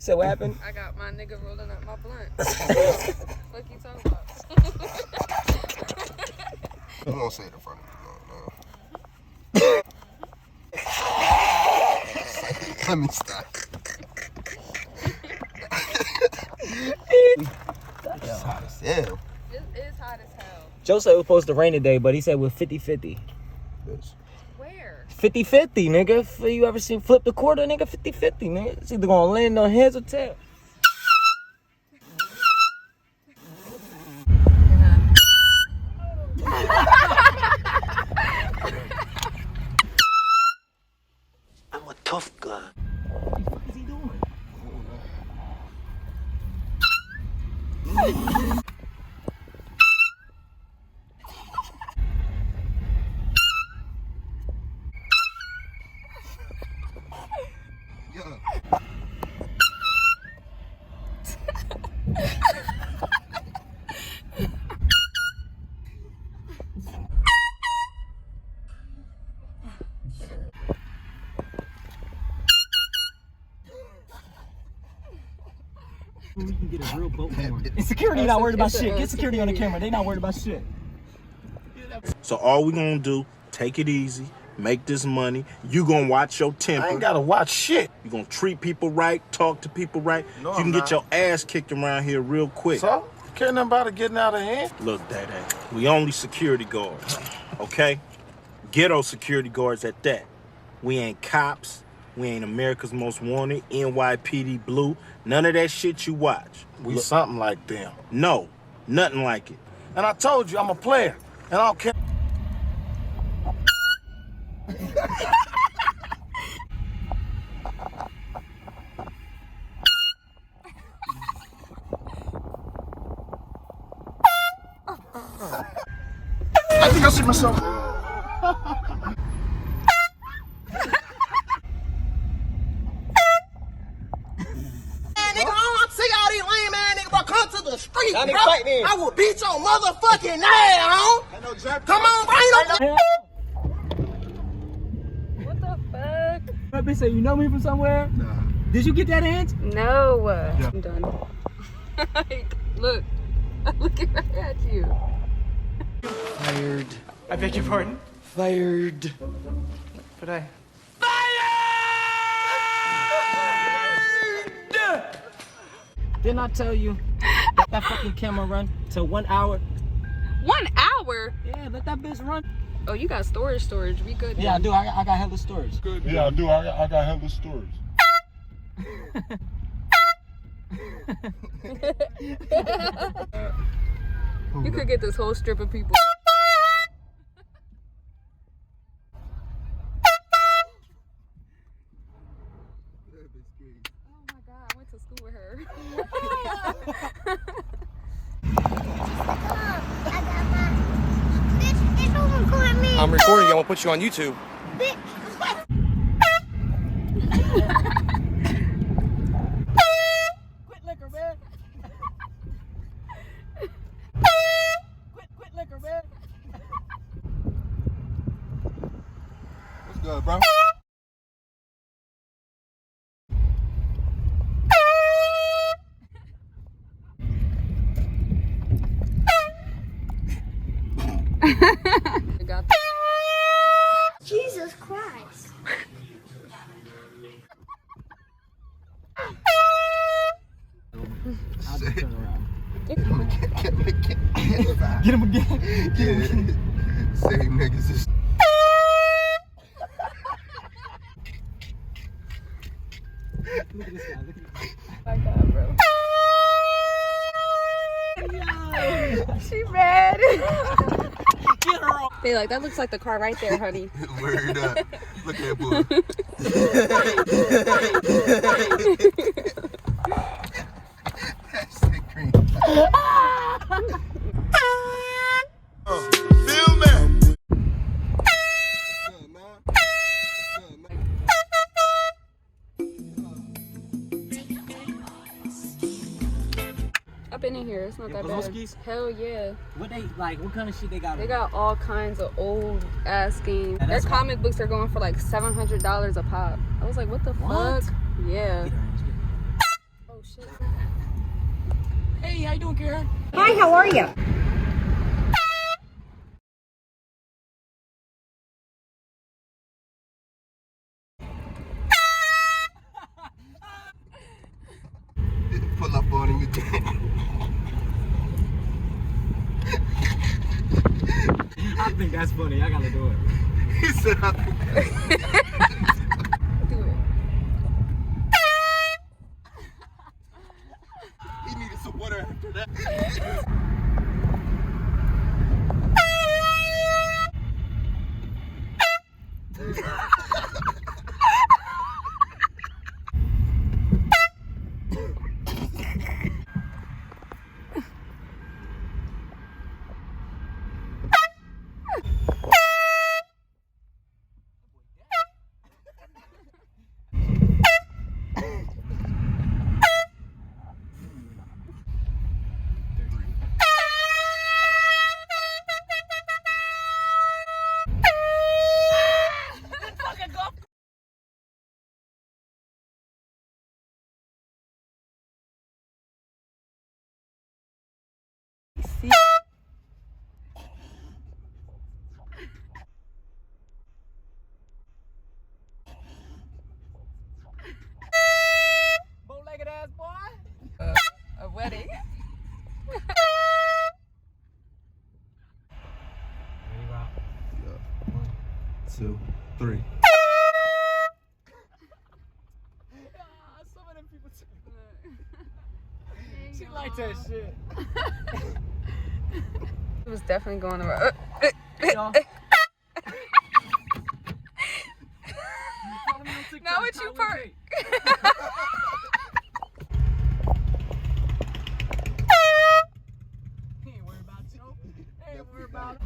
So what happened? I got my nigga rolling up my blunt. What you talking about? You won't say it in front of me. No. Let me stop. It's hot as hell. It is hot as hell. Joe said it was supposed to rain today, but he said we're 50-50. Where? 50-50, nigga. If you ever seen Flip the Quarter, nigga? 50-50, nigga. It's either gonna land on heads or tails. I'm a tough guy. What the fuck is he doing? We can get a real boat going. And security not worried about shit. Get security on the camera. They not worried about shit. So all we gonna do, take it easy, make this money. You gonna watch your temper. I ain't gotta watch shit. You gonna treat people right, talk to people right. No, you can get your ass kicked around here real quick. So? Care nothing about it getting out of hand? Look, Day, we only security guards, okay? Ghetto security guards at that. We ain't cops. We ain't America's Most Wanted, NYPD Blue. None of that shit you watch. We something like them. No, nothing like it. And I told you, I'm a player. And I don't care. I think I see myself. Street, bro. I will beat your motherfucking ass, come on, bring them. What the fuck? That bitch say, you know me from somewhere? Nah. Did you get that hint? No. Yeah. I'm done. Like, look. I'm looking right at you. Fired. I beg your pardon? Fired. But I... Didn't I tell you that fucking camera run to 1 hour? 1 hour? Yeah, let that bitch run. Oh, you got storage. We good. Yeah, I do. I got hella storage. Good. Yeah, I do. I got hella storage. You could get this whole strip of people. Oh my God, I went to school with her. I'm recording you. I'm gonna put you on YouTube. Quit liquor, man. Quit liquor, man. What's good, bro? Jesus Christ. I'll just turn around. Get him again. Get him again. Same niggas is. Look at this guy. Look at this Oh my God, bro. She mad. Get her off. They like, that looks like the car right there, honey. Word up. Look at that boy. That's the cream. Feel me? I've been in here. It's not that bad. Poloskis? Hell yeah. What they like? What kind of shit they got? They got all kinds of old ass games. Yeah, Their that's comic books are going for like $700 a pop. I was like, what the What? fuck? Yeah. Oh shit. Hey, how you doing, Karen? Hi, how are you? Pull up on him again. I think that's funny. I gotta do it. He said, I think Do it. he needed some water after that. Bow-legged ass boy. A wedding. Ready, Rob? 2, 3. Some of them people she likes that shit. It was definitely going around. Y'all. Now what you part? He ain't worried about you. He ain't worried about it.